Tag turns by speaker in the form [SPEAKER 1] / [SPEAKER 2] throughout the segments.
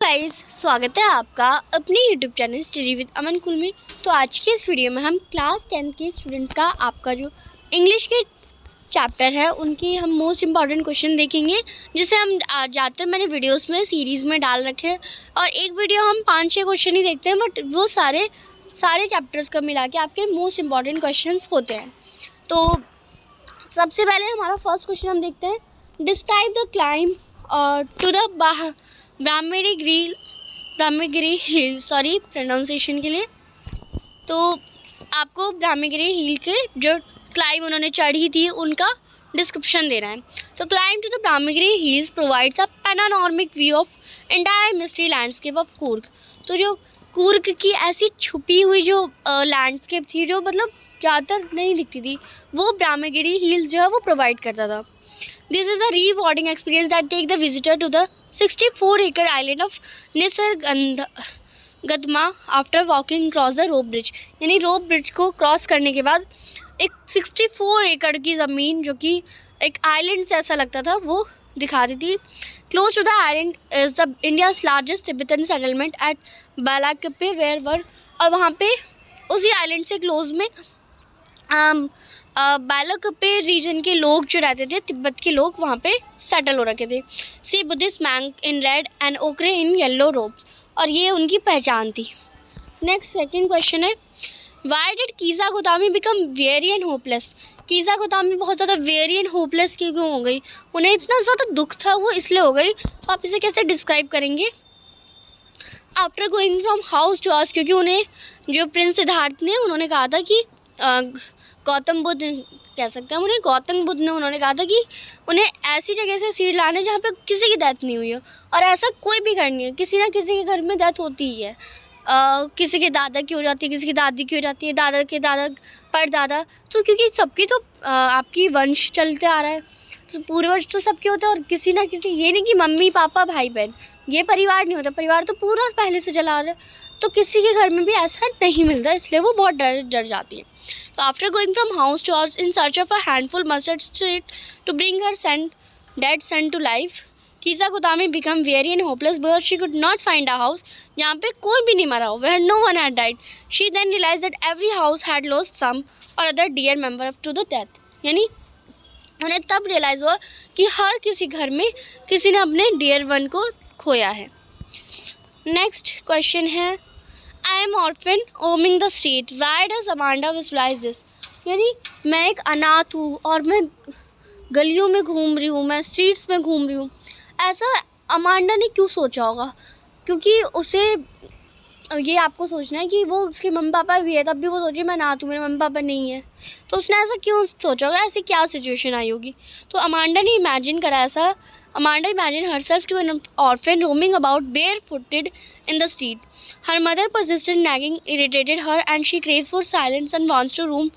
[SPEAKER 1] Guys, स्वागत है आपका अपने यूट्यूब चैनल स्टडी विद अमन कुल में। तो आज के इस वीडियो में हम क्लास 10 के स्टूडेंट्स का आपका जो इंग्लिश के चैप्टर है उनकी हम मोस्ट इम्पॉर्टेंट क्वेश्चन देखेंगे, जिसे हम ज़्यादातर मैंने वीडियोस में सीरीज़ में डाल रखे हैं। और एक वीडियो हम 5-6 क्वेश्चन ही देखते हैं, बट वो सारे चैप्टर्स का मिला के आपके मोस्ट इम्पॉर्टेंट क्वेश्चन होते हैं। तो सबसे पहले हमारा फर्स्ट क्वेश्चन हम देखते हैं। Describe the climb to the Brahmagiri hill, sorry pronunciation के लिए। तो आपको ब्रह्मगिरी हिल के जो क्लाइम उन्होंने चढ़ी थी उनका डिस्क्रिप्शन देना है। तो climb to the Brahmagiri hills provides a panoramic view of entire mystery landscape of Coorg. तो जो कूर्ग की ऐसी छुपी हुई जो लैंडस्केप थी, जो मतलब ज़्यादातर नहीं दिखती थी, वो ब्रह्मगिरी हिल्स जो है वो प्रोवाइड करता था। This is a rewarding experience that take the visitor to the 64-acre island of Nisargadaमा after walking across the rope bridge। यानी रोप ब्रिज को क्रॉस करने के बाद एक 64 एकड़ की ज़मीन, जो कि एक आइलैंड से ऐसा लगता था, वो दिखाती थी। Close to the island is the India's largest Tibetan settlement at Bylakuppe where were. और वहाँ पे उसी आइलैंड से क्लोज में बालाकप्पे रीजन के लोग जो रहते थे, तिब्बत के लोग वहाँ पे सेटल हो रखे थे। See Buddhist monk in red and ochre in yellow robes, और ये उनकी पहचान थी। नेक्स्ट सेकंड क्वेश्चन है, why did Kisa Gotami become weary and hopeless. Kisa Gotami बहुत ज़्यादा वेरी एंड होपलेस क्यों हो गई, उन्हें इतना ज़्यादा दुख था वो इसलिए हो गई। तो आप इसे कैसे डिस्क्राइब करेंगे? After going from house to house, क्योंकि उन्हें जो प्रिंस सिद्धार्थ ने उन्होंने कहा था कि गौतम बुद्ध कह सकते हैं, गौतम बुद्ध ने उन्होंने कहा था कि उन्हें ऐसी जगह से सीड लाने जहाँ पे किसी की डेथ नहीं हुई हो। और ऐसा कोई भी करनी है, किसी ना किसी के घर में डेथ होती ही है। किसी के दादा की हो जाती है, किसी की दादी की हो जाती है, दादा के दादा परदादा। तो क्योंकि सबकी तो आपकी वंश चलते आ रहा है, तो पूर्वज तो सबके होते हैं। और किसी ना किसी, ये नहीं कि मम्मी पापा भाई बहन, ये परिवार नहीं होता, परिवार तो पूरा पहले से चला आ रहा है। तो किसी के घर में भी ऐसा नहीं मिलता, इसलिए वो बहुत डर जाती है। तो after going from house to house in search of a handful mustard seed to bring her dead son to life, Kisa Gotami become weary and hopeless because she could not find a house जहाँ पे कोई भी नहीं मरा हो, where no one had died. She then realise that every house had lost some और other dear member up to the death. यानी उन्हें तब रियलाइज़ हुआ कि हर किसी घर में किसी ने अपने डियर वन को खोया है। नेक्स्ट क्वेश्चन है, I am orphan roaming the street, why does Amanda visualise this. यानी मैं एक अनाथ हूँ और मैं गलियों में घूम रही हूँ, मैं स्ट्रीट्स में घूम रही हूँ। ऐसा अमांडा ने क्यों सोचा होगा? क्योंकि उसे ये आपको सोचना है कि वो उसके मम्मी पापा भी है, तब भी वो सोचे मैं अनाथ हूँ, मेरे मम्मी पापा नहीं है। तो उसने ऐसा क्यों सोचा होगा? ऐसी क्या सिचुएशन आई होगी? तो अमांडा ने इमेजिन करा ऐसा। Amanda imagined herself to an orphan roaming about barefooted in the street. Her mother persistent nagging irritated her and she craves for silence and wants to roam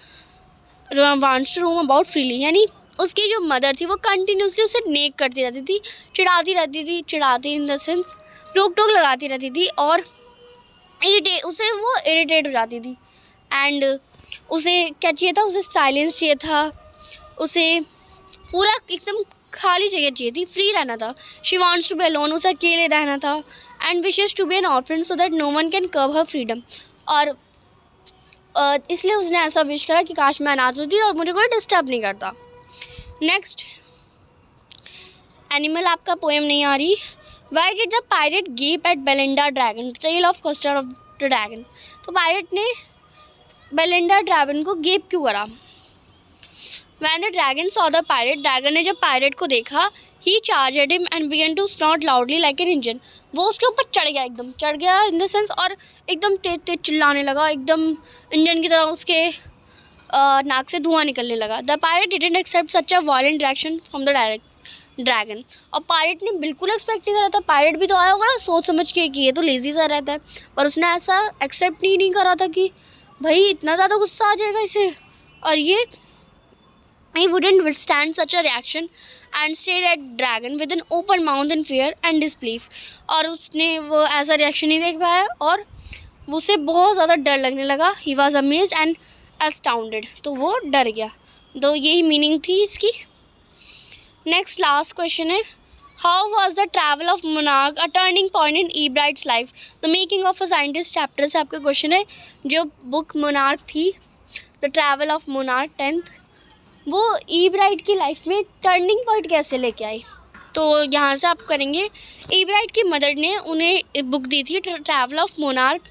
[SPEAKER 1] about freely। यानी उसकी जो mother थी वो continuously उसे नेक करती रहती थी, चिढ़ाती इन द सेंस रोक टोक लगाती रहती थी, और उसे वो इरिटेट हो जाती थी। एंड उसे क्या चाहिए था? उसे साइलेंस चाहिए था, उसे पूरा एकदम खाली जगह चाहिए थी, फ्री रहना था। She wants to be alone, उसे अकेले रहना था। And wishes to be an orphan so that no one can curb her freedom. और इसलिए उसने ऐसा विश करा कि काश मैं अनाथ होती और मुझे कोई डिस्टर्ब नहीं करता। नेक्स्ट एनिमल आपका पोएम नहीं आ रही। Why did the pirate gape at Belinda dragon, trail of custard off the dragon. तो पायरेट ने बेलिंडा ड्रैगन को गेप क्यों करा? When the dragon saw the pirate, dragon ने जब पायरेट को देखा, he charged him and began to snort loudly like an engine। वो उसके ऊपर चढ़ गया इन द सेंस, और एकदम तेज चिल्लाने लगा, एकदम इंजन की तरह उसके नाक से धुआं निकलने लगा। The pirate didn't accept such a violent reaction from the dragon. और पायरेट ने बिल्कुल एक्सपेक्ट नहीं करा था। पायरेट भी तो आया होगा ना सोच समझ के कि ये तो लेजी सा रहता है, पर उसने ऐसा एक्सेप्ट नहीं करा था कि भाई इतना ज़्यादा गुस्सा आ जाएगा इसे। और ये I wouldn't withstand such a reaction and stared at dragon with an open mouth in fear and disbelief। और उसने वो ऐसा रिएक्शन नहीं देख पाया और उसे बहुत ज़्यादा डर लगने लगा। He was amazed and astounded, तो वो डर गया। तो यही मीनिंग थी इसकी। नेक्स्ट लास्ट क्वेश्चन है, how was the travel of monarch a turning point in Ebright's life. The making of a scientist chapter से आपका क्वेश्चन है। जो बुक मोनार्क थी, the travel of monarch 10th, वो ईब्राइट की लाइफ में turning point कैसे लेके आई। तो यहाँ से आप करेंगे, ईब्राइट की मदर ने उन्हें बुक दी थी travel of monarch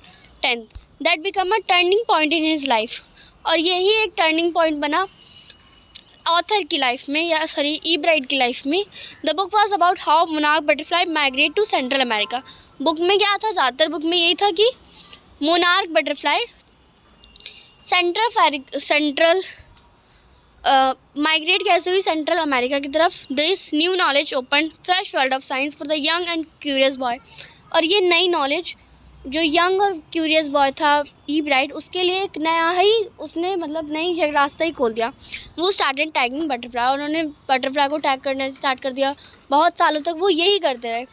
[SPEAKER 1] 10th, that become a turning point in his life, और यही एक टर्निंग पॉइंट बना ऑथर की लाइफ में, या सॉरी ईब्राइट की लाइफ में। The book was about how monarch butterfly migrate to Central America. Book में क्या था, ज़्यादातर बुक में यही था कि मोनार्क बटरफ्लाई सेंट्रल माइग्रेट कैसे हुई सेंट्रल अमेरिका की तरफ। This new knowledge open fresh world of science for the young and curious boy, और ये नई नॉलेज जो यंग और क्यूरियस बॉय था ईब्राइट, उसके लिए एक नया ही उसने मतलब नई जगह रास्ता ही खोल दिया। वो स्टार्टेड टैगिंग बटरफ्लाई, उन्होंने बटरफ्लाई को टैग करना स्टार्ट कर दिया। बहुत सालों तक वो यही करते रहे।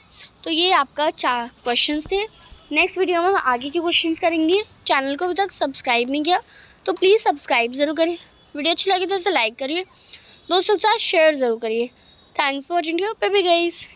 [SPEAKER 1] तो ये आपका 4 क्वेश्चन थे। नेक्स्ट वीडियो में हम आगे के क्वेश्चन करेंगे। चैनल को अभी तक सब्सक्राइब नहीं किया तो प्लीज़ सब्सक्राइब ज़रूर करें। वीडियो अच्छी लगी तो इसे लाइक करिए, दोस्तों के साथ शेयर ज़रूर करिए। Thanks for watching, bye bye guys.